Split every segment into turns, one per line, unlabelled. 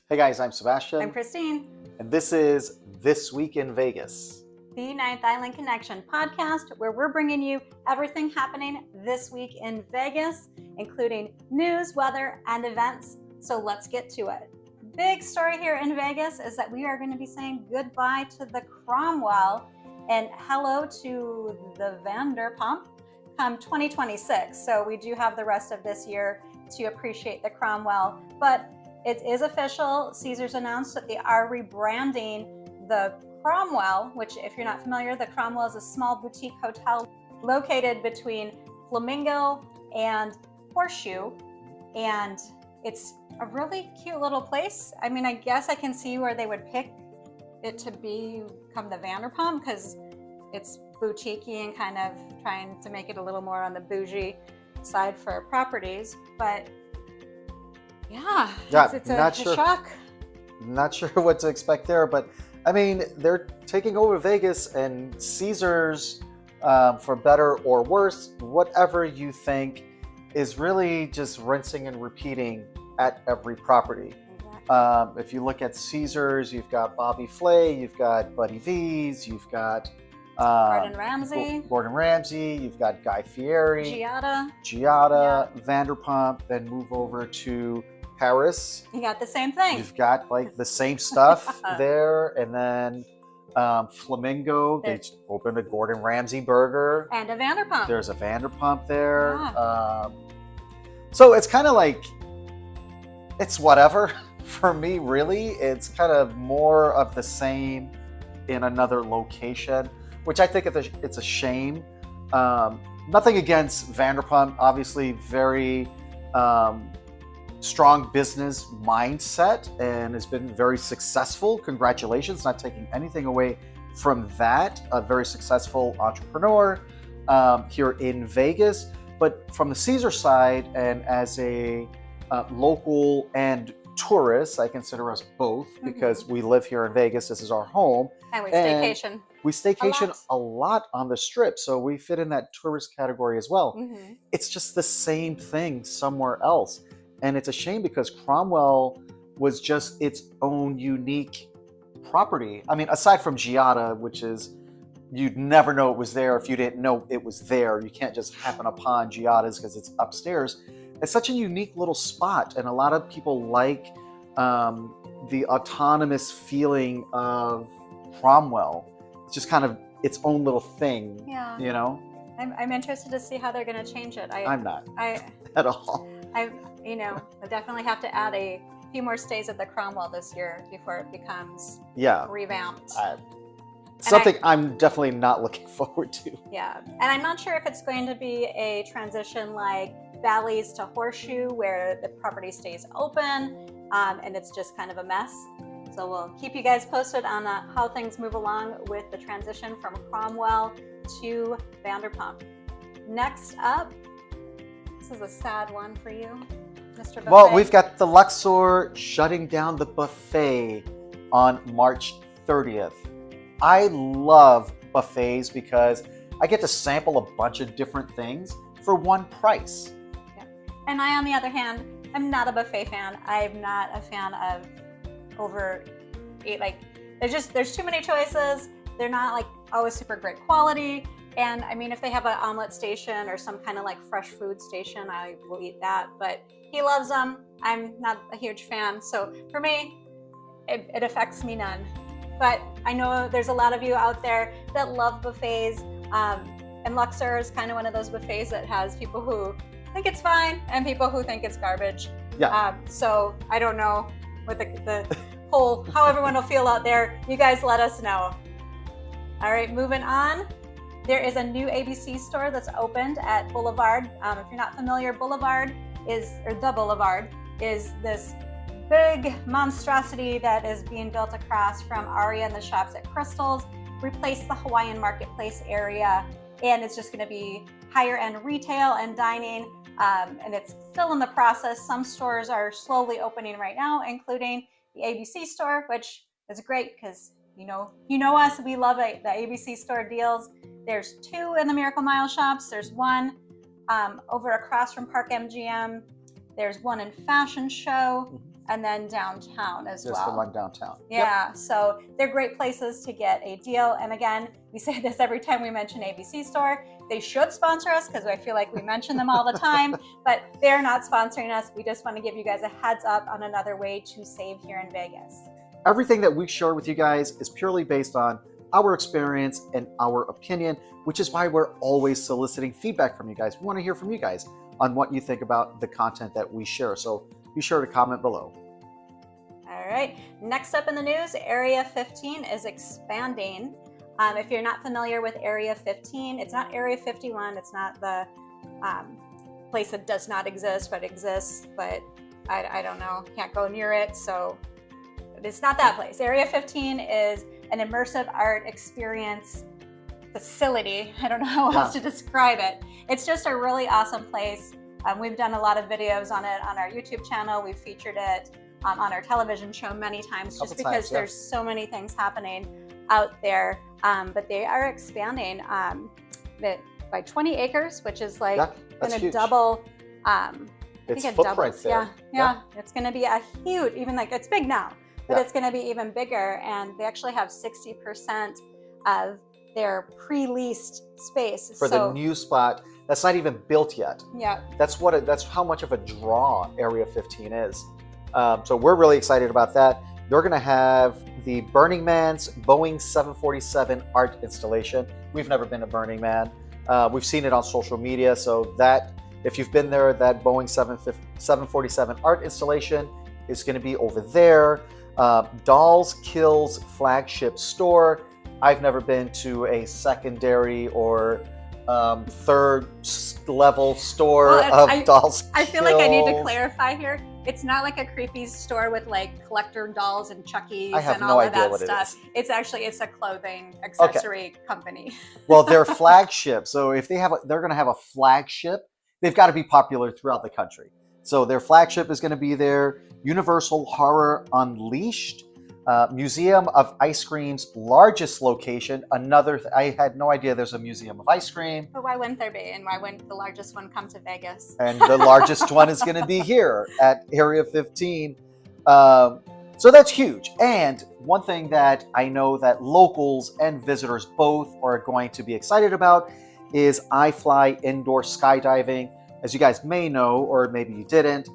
Hey guys, I'm Sebastian.
I'm Kristine.
And this is This Week in Vegas,
The Ninth Island Connection podcast, where we're bringing you everything happening this week in Vegas, including news, weather, and events. So let's get to it. Big story here in Vegas is that we are going to be saying goodbye to the Cromwell and hello to the Vanderpump come 2026. So we do have the rest of this year to appreciate the Cromwell, but it is official. Caesars announced that they are rebranding the Cromwell, which, if you're not familiar, the Cromwell is a small boutique hotel located between Flamingo and Horseshoe, and it's a really cute little place. I mean, I guess I can see where they would pick it to become the Vanderpump because it's boutique-y and kind of trying to make it a little more on the bougie side for properties, but yeah, it's a shock.
Not sure what to expect there, but I mean, they're taking over Vegas, and Caesars, for better or worse, whatever you think, is really just rinsing and repeating at every property.
Exactly.
If you look at Caesars, you've got Bobby Flay, you've got Buddy V's, you've got
Gordon Ramsay,
you've got Guy Fieri,
Giada,
yeah. Vanderpump, then move over to Paris.
You got the same thing.
You've got like the same stuff there, and then Flamingo, they opened a Gordon Ramsay burger.
And a Vanderpump.
There's a Vanderpump there.
Yeah.
So it's kind of like, it's whatever for me, really. It's kind of more of the same in another location, which I think it's a shame. Nothing against Vanderpump, obviously very strong business mindset and has been very successful. Congratulations, not taking anything away from that. A very successful entrepreneur here in Vegas. But from the Caesar side, and as a local and tourist, I consider us both because we live here in Vegas. This is our home.
And we staycation.
We staycation a lot on the Strip, so we fit in that tourist category as well. It's just the same thing somewhere else. And it's a shame because Cromwell was just its own unique property. I mean, aside from Giada, which is, you'd never know it was there if you didn't know it was there. You can't just happen upon Giada's because it's upstairs. It's such a unique little spot, and a lot of people like the autonomous feeling of Cromwell. It's just kind of its own little thing, you know?
I'm interested to see how they're going to change it.
I'm not at all.
I definitely have to add a few more stays at the Cromwell this year before it becomes revamped.
Something I'm definitely not looking forward to.
Yeah, and I'm not sure if it's going to be a transition like Bally's to Horseshoe, where the property stays open and it's just kind of a mess. So we'll keep you guys posted on how things move along with the transition from Cromwell to Vanderpump. Next up, this is a sad one for you, Mr. Buffet.
Well, we've got the Luxor shutting down the buffet on March 30th. I love buffets because I get to sample a bunch of different things for one price.
Yeah. And I, on the other hand, I'm not a buffet fan. I'm not a fan of there's too many choices. They're not like always super great quality. And I mean, if they have an omelet station or some kind of like fresh food station, I will eat that. But he loves them. I'm not a huge fan. So for me, it affects me none. But I know there's a lot of you out there that love buffets. And Luxor is kind of one of those buffets that has people who think it's fine and people who think it's garbage.
Yeah.
So I don't know what the whole, how everyone will feel out there. You guys let us know. All right, moving on. There is a new ABC store that's opened at Boulevard. If you're not familiar, the Boulevard is this big monstrosity that is being built across from Aria and the Shops at Crystals, replace the Hawaiian Marketplace area, and it's just going to be higher end retail and dining, and it's still in the process. Some stores are slowly opening right now, including the ABC store, which is great because you know us, we love the ABC store deals. There's 2 in the Miracle Mile shops. There's one over across from Park MGM. There's one in Fashion Show. and then downtown as well.
Just the one downtown.
Yeah, so they're great places to get a deal. And again, we say this every time we mention ABC Store. They should sponsor us because I feel like we mention them all the time, but they're not sponsoring us. We just want to give you guys a heads up on another way to save here in Vegas.
Everything that we share with you guys is purely based on our experience and our opinion, which is why we're always soliciting feedback from you guys. We want to hear from you guys on what you think about the content that we share. So be sure to comment below.
All right, next up in the news, Area 15 is expanding. If you're not familiar with Area 15, it's not Area 51. It's not the place that does not exist, but exists, but I don't know, can't go near it. So it's not that place. Area 15 is an immersive art experience facility. I don't know how else to describe it. It's just a really awesome place. We've done a lot of videos on it on our YouTube channel. We've featured it on our television show many times just because there's so many things happening out there. But they are expanding by 20 acres, which is like going to double.
It's footprint there.
Yeah. It's going to be a huge, even like it's big now, but it's going to be even bigger. And they actually have 60% of their pre-leased space
for the new spot that's not even built yet.
Yeah,
that's how much of a draw Area 15 is. So we're really excited about that. They're going to have the Burning Man's Boeing 747 art installation. We've never been to Burning Man. We've seen it on social media. So that, if you've been there, that Boeing 747 art installation is going to be over there. Dolls Kills flagship store. I've never been to a secondary or third level store of Dolls
I feel like I need to clarify here. It's not like a creepy store with like collector dolls and Chuckies and all of that stuff. It's a clothing accessory company.
Well, their flagship. So if they're going to have a flagship, they've got to be popular throughout the country. So their flagship is going to be there. Universal Horror Unleashed, Museum of Ice Cream's largest location. I had no idea there's a museum of ice cream.
But why wouldn't there be? And why wouldn't the largest one come to Vegas?
And the largest one is going to be here at Area 15. So that's huge. And one thing that I know that locals and visitors both are going to be excited about is iFly indoor skydiving. As you guys may know, or maybe you didn't,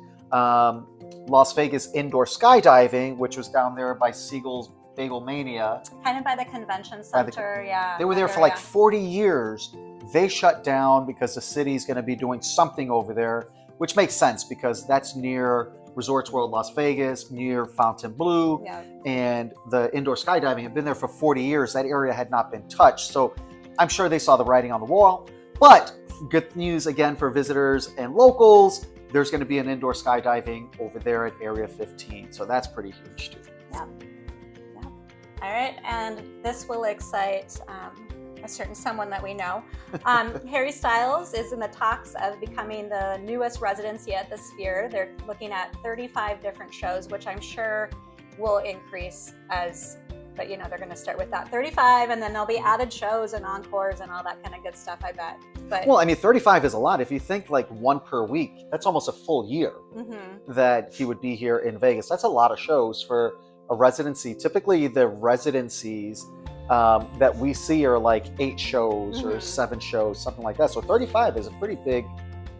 Las Vegas indoor skydiving, which was down there by Siegel's Bagel Mania.
Kind of by the convention center,
They were there for like 40 years. They shut down because the city's going to be doing something over there, which makes sense because that's near Resorts World Las Vegas, near Fontainebleau, and the indoor skydiving had been there for 40 years. That area had not been touched. So I'm sure they saw the writing on the wall. But good news again for visitors and locals. There's going to be an indoor skydiving over there at Area 15. So that's pretty huge too.
Yeah. All right. And this will excite a certain someone that we know. Harry Styles is in the talks of becoming the newest residency at the Sphere. They're looking at 35 different shows, which I'm sure will increase but they're going to start with that 35, and then there'll be added shows and encores and all that kind of good stuff, I bet. But
well, I mean, 35 is a lot. If you think like one per week, that's almost a full year that he would be here in Vegas. That's a lot of shows for a residency. Typically, the residencies that we see are like 8 shows or 7 shows, something like that. So 35 is a pretty big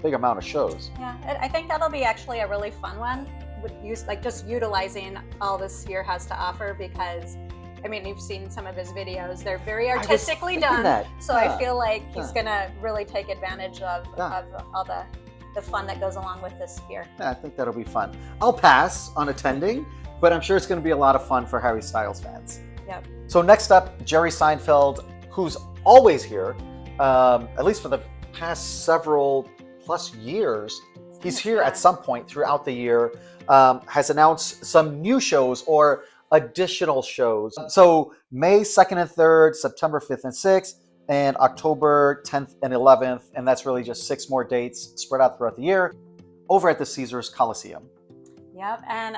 amount of shows.
Yeah, I think that'll be actually a really fun one with just utilizing all the Sphere has to offer, because I mean, you've seen some of his videos. They're very artistically done. So I feel like he's going to really take advantage of all the fun that goes along with this Sphere.
Yeah, I think that'll be fun. I'll pass on attending, but I'm sure it's going to be a lot of fun for Harry Styles fans.
Yep.
So next up, Jerry Seinfeld, who's always here, at least for the past several plus years. He's here at some point throughout the year, has announced some new shows or additional shows. So May 2nd and 3rd, September 5th and 6th, and October 10th and 11th. And that's really just 6 more dates spread out throughout the year over at the Caesars Coliseum.
Yep. And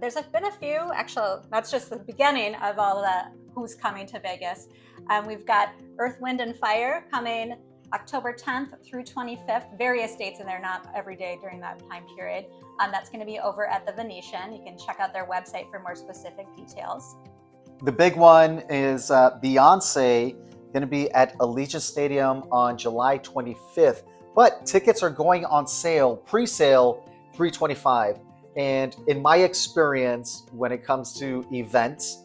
there's been a few, actually, that's just the beginning of all the who's coming to Vegas. We've got Earth, Wind, and Fire coming October 10th through 25th, various dates in there, not every day during that time period. That's going to be over at the Venetian. You can check out their website for more specific details.
The big one is Beyonce going to be at Allegiant Stadium on July 25th, but tickets are going on sale, pre-sale, $325. And in my experience, when it comes to events,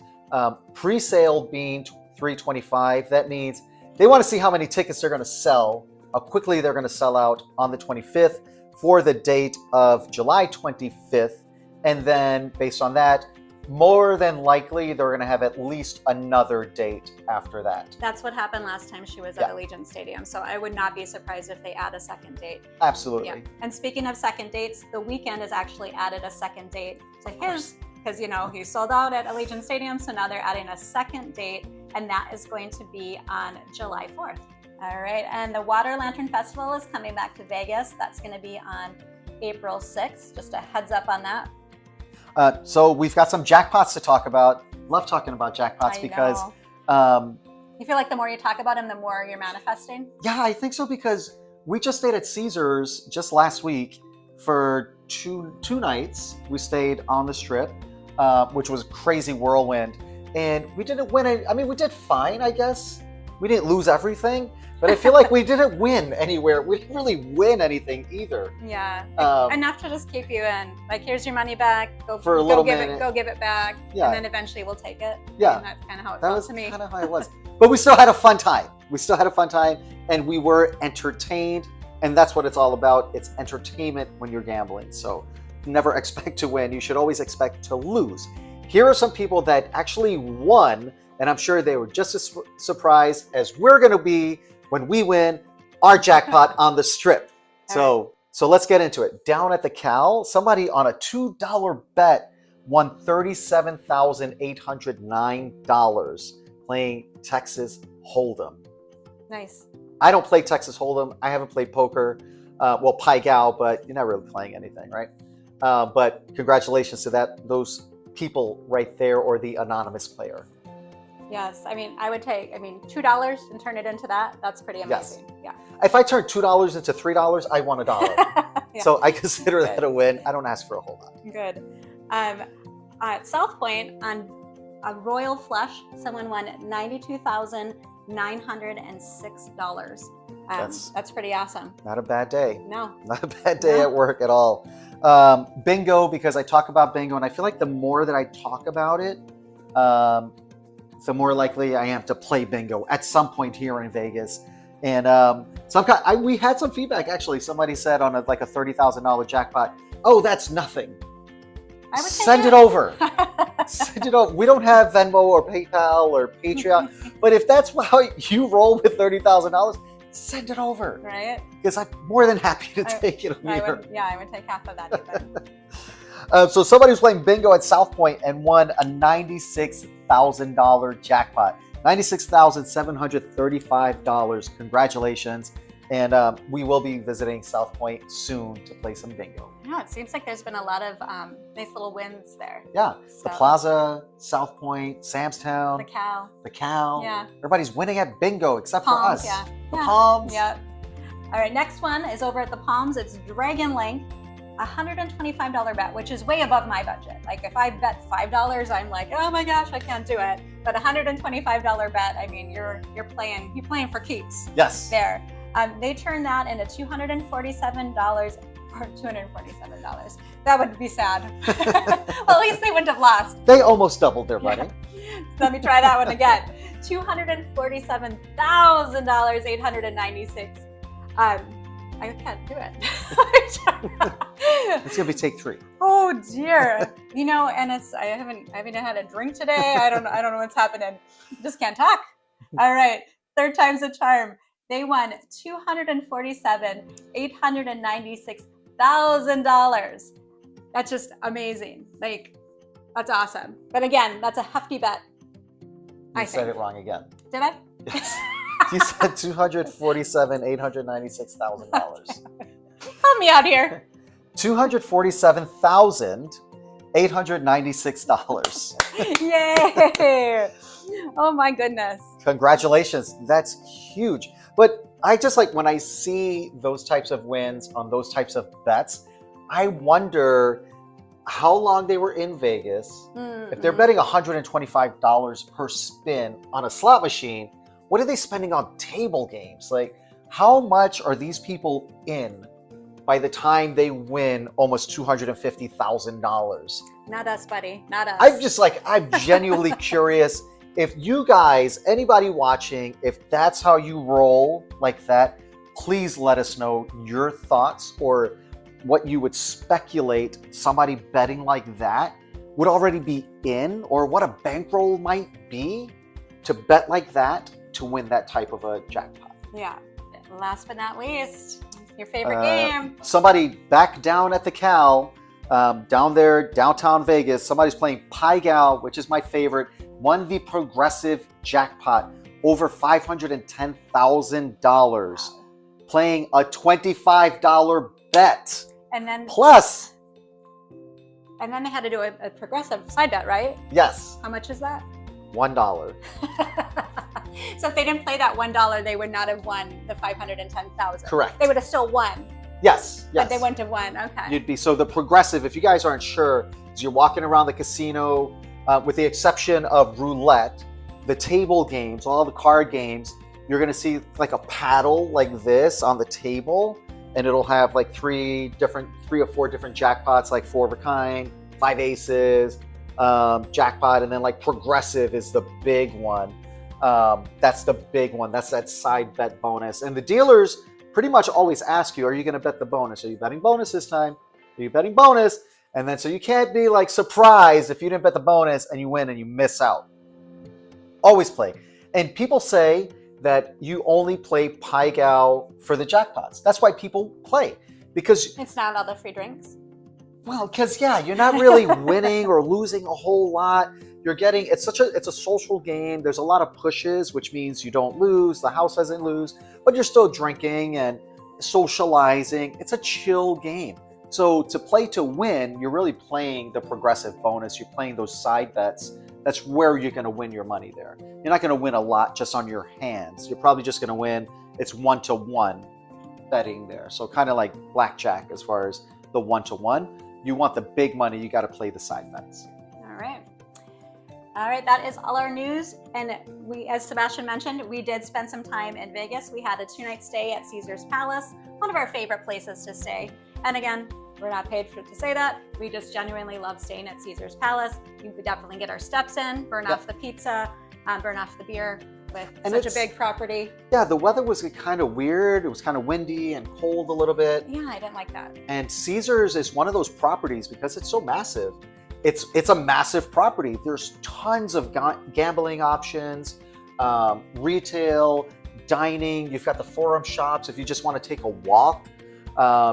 pre-sale being $325, that means they want to see how many tickets they're going to sell, how quickly they're going to sell out on the 25th for the date of July 25th. And then based on that, more than likely, they're going to have at least another date after that.
That's what happened last time she was at Allegiant Stadium. So I would not be surprised if they add a second date.
Absolutely.
Yeah. And speaking of second dates, The Weeknd has actually added a second date to his, because, you know, he sold out at Allegiant Stadium. So now they're adding a second date, and that is going to be on July 4th. All right. And the Water Lantern Festival is coming back to Vegas. That's going to be on April 6th. Just a heads up on that.
So we've got some jackpots to talk about. Love talking about jackpots because
you feel like the more you talk about them, the more you're manifesting.
Yeah, I think so, because we just stayed at Caesars just last week for two nights. We stayed on the Strip, which was a crazy whirlwind, and we didn't win it. I mean, we did fine, I guess. We didn't lose everything, but I feel like we didn't win anywhere. We didn't really win anything either.
Yeah, enough to just keep you in. Like, here's your money back. Go give it back. Yeah. And then eventually we'll take it.
Yeah,
and that's kind of how it felt to me.
Kind of how it was. But we still had a fun time. And we were entertained, and that's what it's all about. It's entertainment when you're gambling. So never expect to win. You should always expect to lose. Here are some people that actually won, and I'm sure they were just as surprised as we're going to be when we win our jackpot on the Strip. So let's get into it. Down at the Cal, somebody on a $2 bet won $37,809 playing Texas Hold'em.
Nice.
I don't play Texas Hold'em. I haven't played poker. Well, Pai Gow, but you're not really playing anything, right? But congratulations to those people right there, or the anonymous player.
Yes, I mean, I would take, $2 and turn it into that. That's pretty amazing. Yes. Yeah.
If I turn $2 into $3, I won $1. Yeah. So I consider that a win. I don't ask for a whole lot.
Good. At South Point, on a Royal Flush, someone won $92,906. That's pretty awesome.
Not a bad day.
No.
Not a bad day at work at all. Bingo, because I talk about bingo, and I feel like the more that I talk about it, the more likely I am to play bingo at some point here in Vegas. And we had some feedback, actually. Somebody said on a $30,000 jackpot, "Oh, that's nothing. Send it over." Send it over. We don't have Venmo or PayPal or Patreon, but if that's how you roll with $30,000, send it over.
Right?
Because I'm more than happy to take it over.
I would take half of that even.
So somebody was playing bingo at South Point and won a $96,000 jackpot. $96,735. Congratulations. And we will be visiting South Point soon to play some bingo.
Yeah, it seems like there's been a lot of nice little wins there.
Yeah, the Plaza, South Point, Sam's Town. The Cal.
Yeah.
Everybody's winning at bingo except for us.
Yeah.
The Palms.
Yeah. All right, next one is over at the Palms. It's Dragon Link. $125 bet, which is way above my budget. Like, if I bet $5, I'm like, oh my gosh, I can't do it. But $125 bet, I mean, you're playing for keeps.
Yes.
There. They turned that into $247 for $247. That would be sad. Well, at least they wouldn't have lost.
They almost doubled their money.
So let me try that one again. $247,896. I can't do it.
It's gonna be take 3.
Oh dear. And I haven't had a drink today. I don't know what's happening. Just can't talk. All right. Third time's a charm. They won $247,896,000. That's just amazing. Like, that's awesome. But again, that's a hefty bet.
You said it wrong again.
Did I?
Yes. You said $247,896,000.
Help me out here.
$247,896.
Yay! Oh my goodness.
Congratulations. That's huge. But I just like when I see those types of wins on those types of bets, I wonder how long they were in Vegas. If they're betting $125 per spin on a slot machine, what are they spending on table games? Like, how much are these people in by the time they win almost $250,000?
Not us, buddy. Not us.
I'm genuinely curious if you guys, anybody watching, if that's how you roll like that, please let us know your thoughts or what you would speculate somebody betting like that would already be in, or what a bankroll might be to bet like that to win that type of a jackpot.
Yeah. Last but not least, your favorite game.
Somebody back down at the Cal, down there, downtown Vegas, somebody's playing Pai Gow, which is my favorite, won the progressive jackpot, over $510,000, playing a $25 bet.
And then
plus.
And then they had to do a progressive side bet, right?
Yes.
How much is that?
$1.
So if they didn't play that $1, they would not have won the $510,000.
Correct.
They would have still won.
Yes.
But they wouldn't have won. Okay.
You'd be, so the progressive, if you guys aren't sure, is you're walking around the casino, with the exception of roulette, the table games, all the card games, you're going to see like a paddle like this on the table, and it'll have like three or four different jackpots, like 4 of a kind, 5 aces, jackpot, and then like progressive is the big one. That's the big one. That's that side bet bonus. And the dealers pretty much always ask you, are you going to bet the bonus? Are you betting bonus this time? Are you betting bonus? And then so you can't be like surprised if you didn't bet the bonus and you win and you miss out. Always play. And people say that you only play Pai Gow for the jackpots. That's why people play, because
it's not all the free drinks.
Well, because you're not really winning or losing a whole lot. You're getting, it's a social game. There's a lot of pushes, which means you don't lose. The house doesn't lose, but you're still drinking and socializing. It's a chill game. So to play to win, you're really playing the progressive bonus. You're playing those side bets. That's where you're going to win your money there. You're not going to win a lot just on your hands. You're probably just going to win. It's 1-to-1 betting there. So kind of like blackjack as far as the 1-to-1. You want the big money, you got to play the side bets.
All right, that is all our news. And we, as Sebastian mentioned, we did spend some time in Vegas. We had a 2-night stay at Caesar's Palace, one of our favorite places to stay. And again, we're not paid to say that. We just genuinely love staying at Caesar's Palace. We would definitely get our steps in, burn off the pizza, burn off the beer with such a big property. Yeah, the weather was kind of weird. It was kind of windy and cold a little bit. Yeah, I didn't like that. And Caesar's is one of those properties, because it's so massive. It's a massive property. There's tons of gambling options, retail, dining. You've got the forum shops if you just want to take a walk,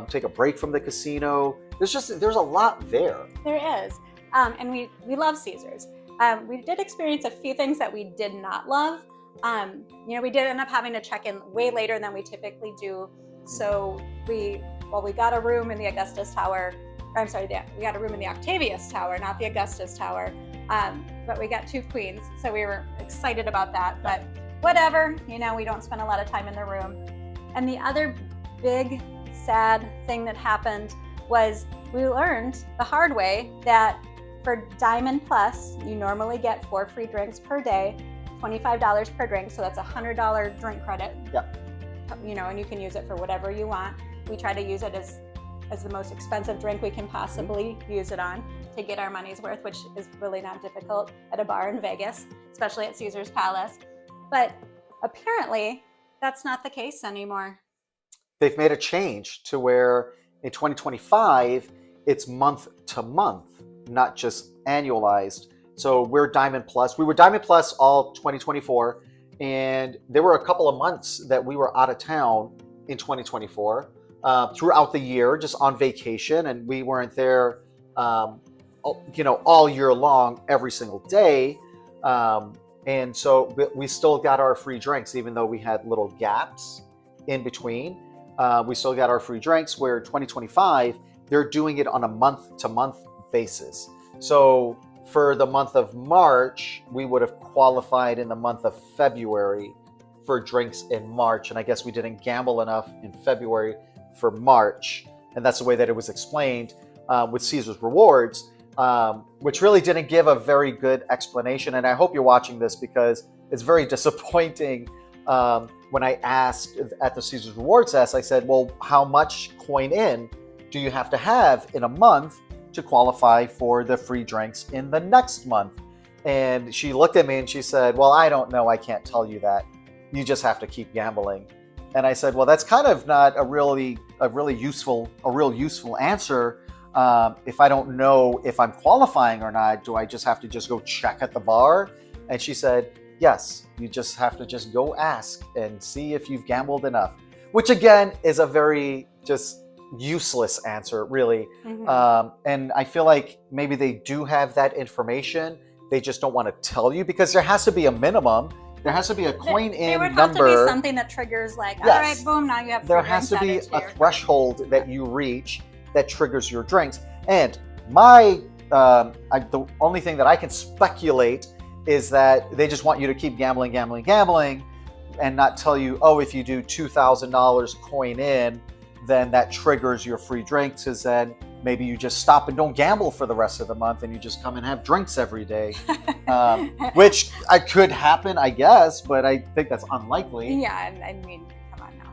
take a break from the casino. There's a lot there. There is. And we love Caesar's. We did experience a few things that we did not love. We did end up having to check in way later than we typically do. So we got a room in the Augustus Tower. We got a room in the Octavius Tower, not the Augustus Tower. But we got 2 queens, so we were excited about that. But whatever, we don't spend a lot of time in the room. And the other big, sad thing that happened was we learned the hard way that for Diamond Plus, you normally get 4 free drinks per day, $25 per drink, so that's a $100 drink credit. Yep. And you can use it for whatever you want. We try to use it as the most expensive drink we can possibly use it on to get our money's worth, which is really not difficult at a bar in Vegas, especially at Caesar's Palace. But apparently, that's not the case anymore. They've made a change to where in 2025, it's month to month, not just annualized. So we're Diamond Plus. We were Diamond Plus all 2024, and there were a couple of months that we were out of town in 2024. Throughout the year, just on vacation, and we weren't there, all year long, every single day. And so we still got our free drinks, even though we had little gaps in between. We still got our free drinks, where 2025, they're doing it on a month-to-month basis. So for the month of March, we would have qualified in the month of February
for drinks in March. And I guess we didn't gamble enough in February for March. And that's the way that it was explained with Caesar's Rewards, which really didn't give a very good explanation. And I hope you're watching this because it's very disappointing. When I asked at the Caesar's Rewards test, I said, well, how much coin in do you have to have in a month to qualify for the free drinks in the next month? And she looked at me and she said, well, I don't know. I can't tell you that. You just have to keep gambling. And I said, well, that's kind of not a real useful answer. If I don't know if I'm qualifying or not, do I just have to just go check at the bar? And she said, yes, you just have to just go ask and see if you've gambled enough, which again is a very just useless answer, really. And I feel like maybe they do have that information. They just don't want to tell you because there has to be a minimum. There has to be a coin in
number. There would have to be something that triggers like, all right, boom, now you have free
There
drinks
has to be a
your
threshold that you reach that triggers your drinks. And the only thing that I can speculate is that they just want you to keep gambling, and not tell you, oh, if you do $2,000 coin in, then that triggers your free drinks, because then maybe you just stop and don't gamble for the rest of the month and you just come and have drinks every day, which could happen, I guess, but I think that's unlikely.
Yeah, I mean, come on now.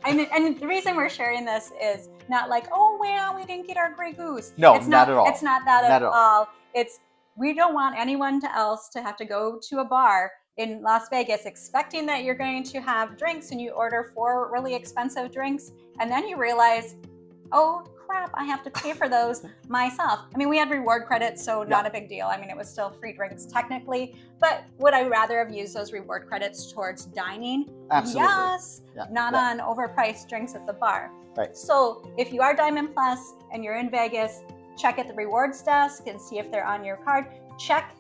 And the reason we're sharing this is not like, oh, well, we didn't get our Grey Goose.
No,
it's
not at all.
It's not that at all. It's we don't want anyone else to have to go to a bar in Las Vegas expecting that you're going to have drinks and you order 4 really expensive drinks and then you realize, oh crap, I have to pay for those myself. I mean, we had reward credits, so not a big deal. I mean, it was still free drinks technically, but would I rather have used those reward credits towards dining?
Absolutely.
Yes, not on overpriced drinks at the bar.
Right.
So if you are Diamond Plus and you're in Vegas, check at the rewards desk and see if they're on your card. Check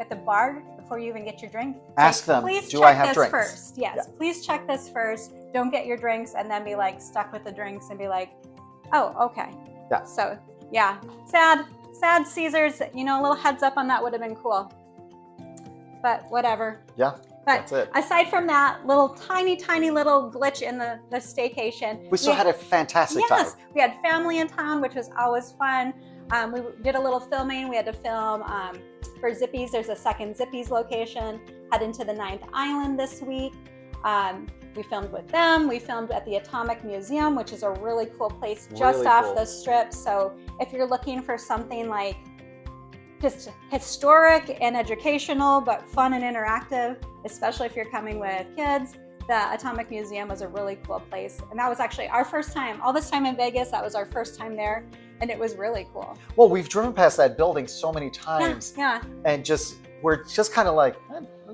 at the bar before you even get your drink.
Ask them,
please
do
check
I have
this
drinks?
First. Yes, please check this first. Don't get your drinks and then be like stuck with the drinks and be like, oh, okay.
Yeah.
So yeah, sad Caesars, a little heads up on that would have been cool. But whatever.
Yeah.
But
that's it.
Aside from that little tiny little glitch in the staycation,
we still had a fantastic time.
Yes, we had family in town, which was always fun. We did a little filming. We had to film for Zippy's. There's a second Zippy's location. Head into the 9th Island this week. We filmed with them. We filmed at the Atomic Museum, which is a really cool place just off the strip. So if you're looking for something like just historic and educational, but fun and interactive, especially if you're coming with kids, the Atomic Museum was a really cool place. And that was actually our first time, all this time in Vegas, that was our first time there. And it was really cool.
Well, we've driven past that building so many times.
Yeah.
And we're just kind of like,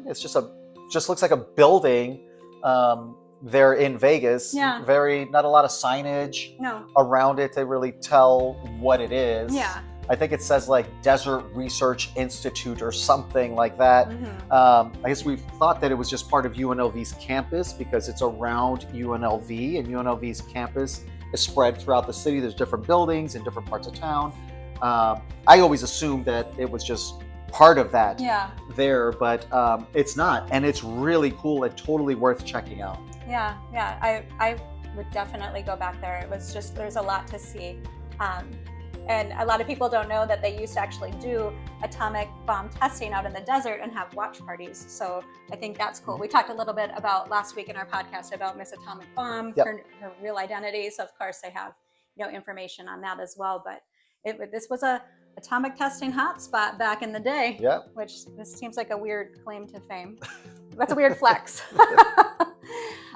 it's just looks like a building there in Vegas.
Yeah.
Not a lot of signage around it to really tell what it is.
Yeah.
I think it says like Desert Research Institute or something like that. I guess we thought that it was just part of UNLV's campus because it's around UNLV, and UNLV's campus is spread throughout the city. There's different buildings in different parts of town. I always assumed that it was just part of that there, but it's not. And it's really cool and totally worth checking out.
Yeah. I would definitely go back there. It was just, there's a lot to see. And a lot of people don't know that they used to actually do atomic bomb testing out in the desert and have watch parties. So I think that's cool. We talked a little bit about last week in our podcast about Miss Atomic Bomb, her real identity. So of course they have information on that as well. But this was a atomic testing hotspot back in the day. Yeah. Which this seems like a weird claim to fame. That's a weird flex.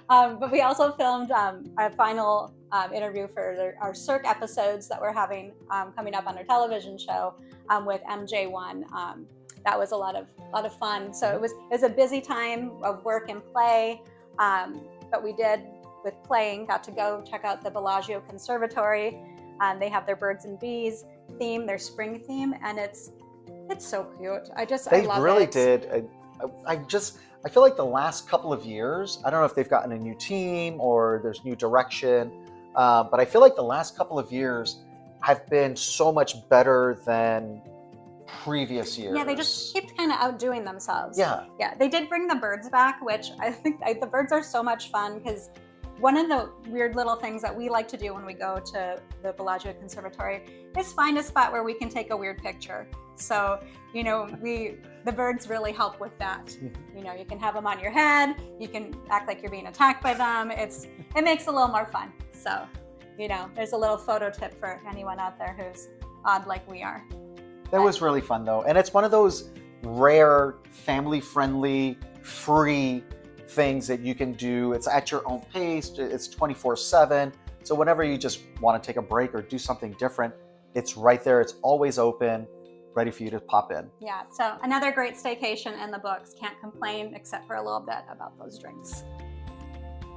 But we also filmed a final interview for our Cirque episodes that we're having coming up on our television show with MJ1. That was a lot of fun. So it was a busy time of work and play, but we did with playing. Got to go check out the Bellagio Conservatory. They have their birds and bees theme, their spring theme, and it's so cute. I love
really
it.
did. I feel like the last couple of years, I don't know if they've gotten a new team or there's new direction, but I feel like the last couple of years have been so much better than previous years.
Yeah, they just keep kind of outdoing themselves.
Yeah.
Yeah, they did bring the birds back, which I think the birds are so much fun because one of the weird little things that we like to do when we go to the Bellagio Conservatory is find a spot where we can take a weird picture. So, you know, the birds really help with that. You know, you can have them on your head, you can act like you're being attacked by them. It makes it a little more fun. So, you know, there's a little photo tip for anyone out there who's odd like we are.
That was really fun though. And it's one of those rare, family-friendly, free things that you can do. It's at your own pace. It's 24/7. So whenever you just want to take a break or do something different, it's right there. It's always open, ready for you to pop in.
Yeah, so another great staycation in the books. Can't complain except for a little bit about those drinks.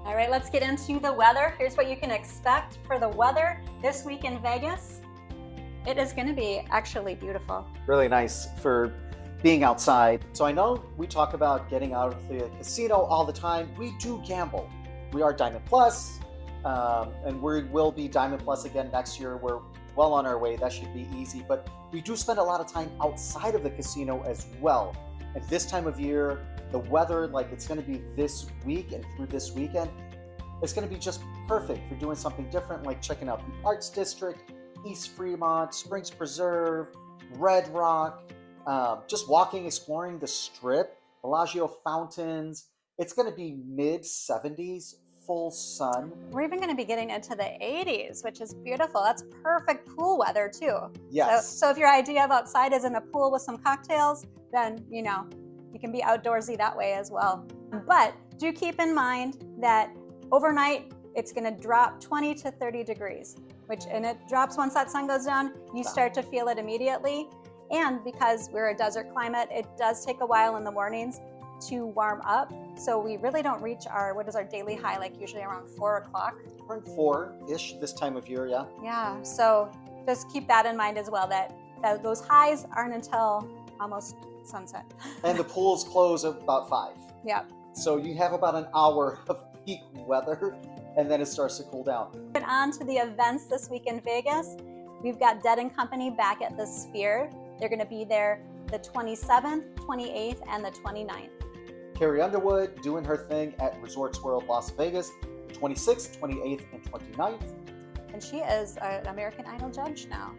All right, let's get into the weather. Here's what you can expect for the weather this week in Vegas. It is going to be actually beautiful.
Really nice for being outside. So I know we talk about getting out of the casino all the time. We do gamble. We are Diamond Plus, and we will be Diamond Plus again next year. We're well on our way. That should be easy. But we do spend a lot of time outside of the casino as well. At this time of year, the weather, like it's going to be this week and through this weekend, it's going to be just perfect for doing something different, like checking out the Arts District, East Fremont, Springs Preserve, Red Rock, just walking, exploring the Strip, Bellagio fountains. It's going to be mid-70s, full sun.
We're even going to be getting into the 80s, which is beautiful. That's perfect pool weather too.
Yes.
So if your idea of outside is in a pool with some cocktails, then, you know, you can be outdoorsy that way as well. But do keep in mind that overnight, it's going to drop 20 to 30 degrees, and it drops once that sun goes down. You start to feel it immediately. And because we're a desert climate, it does take a while in the mornings to warm up. So we really don't reach our daily high, like usually around 4 o'clock.
Around 4-ish this time of year, yeah.
Yeah, so just keep that in mind as well, that those highs aren't until almost sunset.
And the pools close at about 5.
Yeah.
So you have about an hour of peak weather, and then it starts to cool down.
But on to the events this week in Vegas. We've got Dead & Company back at the Sphere. They're going to be there the 27th, 28th, and the 29th.
Carrie Underwood doing her thing at Resorts World Las Vegas, the 26th, 28th, and 29th.
And she is an American Idol judge now.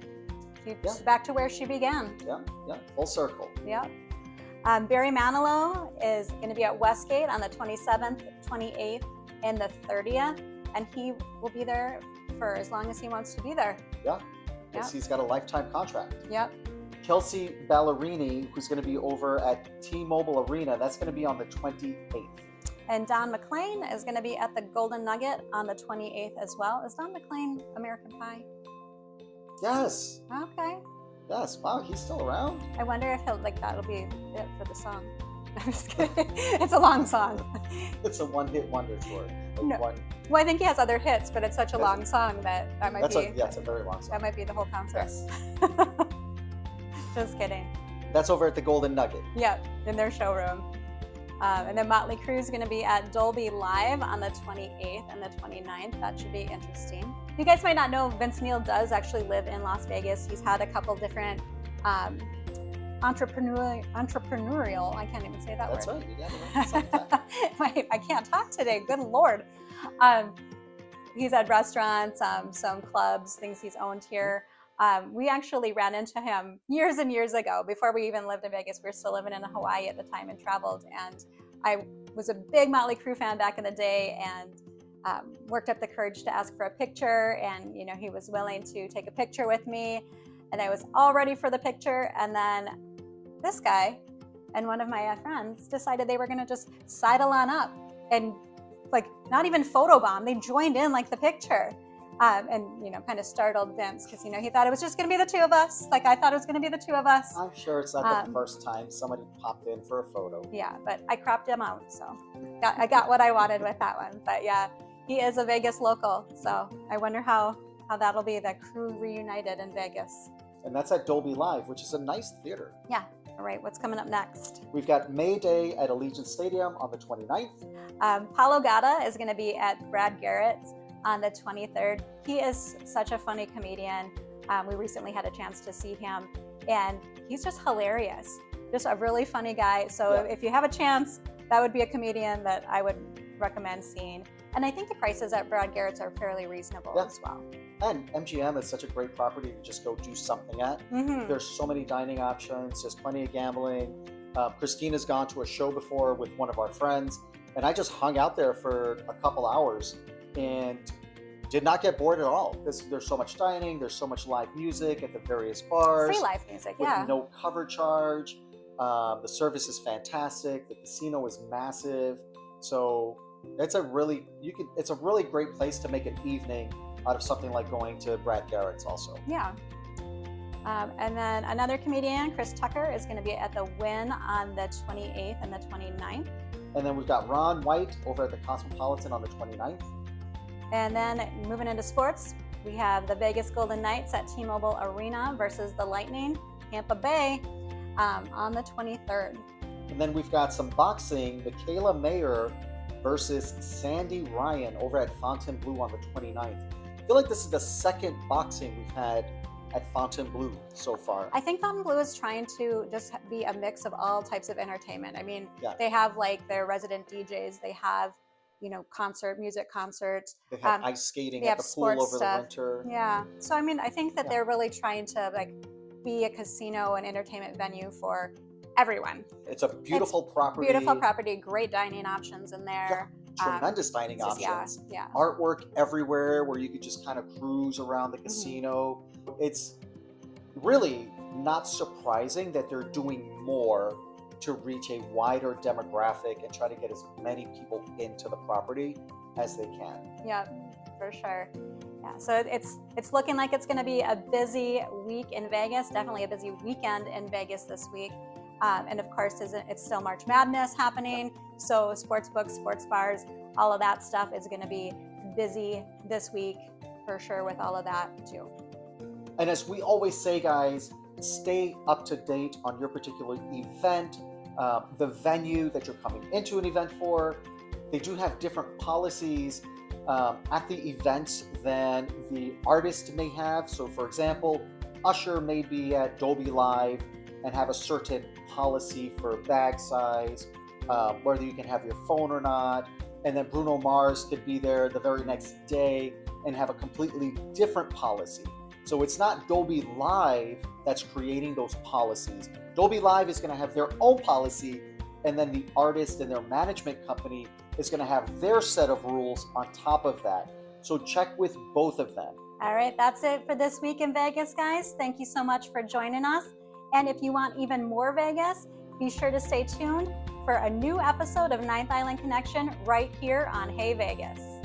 She's back to where she began.
Yeah, full circle.
Yep. Barry Manilow is going to be at Westgate on the 27th, 28th, and the 30th. And he will be there for as long as he wants to be there.
Yeah, because he's got a lifetime contract.
Yep.
Kelsey Ballerini, who's going to be over at T-Mobile Arena, that's going to be on the 28th.
And Don McLean is going to be at the Golden Nugget on the 28th as well. Is Don McLean American Pie?
Yes.
Okay.
Yes. Wow, he's still around.
I wonder if that'll be it for the song. I'm just kidding. It's a long song.
It's a one-hit wonder tour.
Well, I think he has other hits, but it's such a long song that might be.
It's a very long song.
That might be the whole concert.
Yes.
Just kidding.
That's over at the Golden Nugget.
Yeah, in their showroom. And then Motley Crue is going to be at Dolby Live on the 28th and the 29th. That should be interesting. You guys might not know, Vince Neil does actually live in Las Vegas. He's had a couple different entrepreneurial, I can't even say that
That's
word.
That's right.
I can't talk today, good Lord. He's had restaurants, some clubs, things he's owned here. We actually ran into him years and years ago, before we even lived in Vegas. We were still living in Hawaii at the time and traveled. And I was a big Motley Crue fan back in the day, and worked up the courage to ask for a picture. And he was willing to take a picture with me, and I was all ready for the picture. And then this guy and one of my friends decided they were going to just sidle on up and not even photobomb. They joined in the picture. And kind of startled Vince because he thought it was just going to be the two of us. I thought it was going to be the two of us.
I'm sure it's not the first time somebody popped in for a photo.
Yeah, but I cropped him out, so I got what I wanted with that one. But yeah, he is a Vegas local, so I wonder how that'll be, the crew reunited in Vegas.
And that's at Dolby Live, which is a nice theater.
Yeah. All right, what's coming up next?
We've got May Day at Allegiant Stadium on the 29th.
Paulo Gatta is going to be at Brad Garrett's on the 23rd. He is such a funny comedian. We recently had a chance to see him. and he's just hilarious. Just a really funny guy. So
Yeah.
if you have a chance, that would be a comedian that I would recommend seeing. And I think the prices at Brad Garrett's are fairly reasonable
Yeah.
as well.
And MGM is such a great property to just go do something at. There's so many dining options. There's plenty of gambling. Kristine has gone to a show before with one of our friends, and I just hung out there for a couple hours and did not get bored at all. There's so much dining. There's so much live music at the various bars.
Free live music,
with
yeah.
no cover charge. The service is fantastic. The casino is massive. So it's a really great place to make an evening out of something like going to Brad Garrett's also.
Yeah. And then another comedian, Chris Tucker, is going to be at the Wynn on the 28th and the 29th.
And then we've got Ron White over at the Cosmopolitan on the 29th.
And then moving into sports, we have the Vegas Golden Knights at T-Mobile Arena versus the Lightning, Tampa Bay, on the 23rd.
And then we've got some boxing, Michaela Mayer versus Sandy Ryan over at Fontainebleau on the 29th. I feel like this is the second boxing we've had at Fontainebleau so far.
I think Fontainebleau is trying to just be a mix of all types of entertainment. I mean,
Yeah.
they have like their resident DJs, they have, music concerts.
They have ice skating
they
at
have
the pool
sports
over
stuff.
the winter.
Yeah. So, I mean, I think that
Yeah.
they're really trying to be a casino and entertainment venue for everyone.
It's a beautiful property.
Beautiful property, great dining options in there.
Tremendous dining
Yeah,
options.
yeah.
Artwork everywhere where you could just kind of cruise around the casino. It's really not surprising that they're doing more to reach a wider demographic and try to get as many people into the property as they can.
Yeah, for sure. Yeah, so it's looking like it's going to be a busy week in Vegas, definitely a busy weekend in Vegas this week. And of course, it's still March Madness happening, so sports books, sports bars, all of that stuff is going to be busy this week for sure with all of that too.
And as we always say, guys, stay up to date on your particular event, the venue that you're coming into an event for. They do have different policies at the events than the artist may have. So for example, Usher may be at Dolby Live and have a certain policy for bag size, whether you can have your phone or not. And then Bruno Mars could be there the very next day and have a completely different policy. So it's not Dolby Live that's creating those policies. Dolby Live is going to have their own policy, and then the artist and their management company is going to have their set of rules on top of that. So check with both of them.
All right, that's it for this week in Vegas, guys. Thank you so much for joining us. And if you want even more Vegas, be sure to stay tuned for a new episode of Ninth Island Connection right here on Hey Vegas.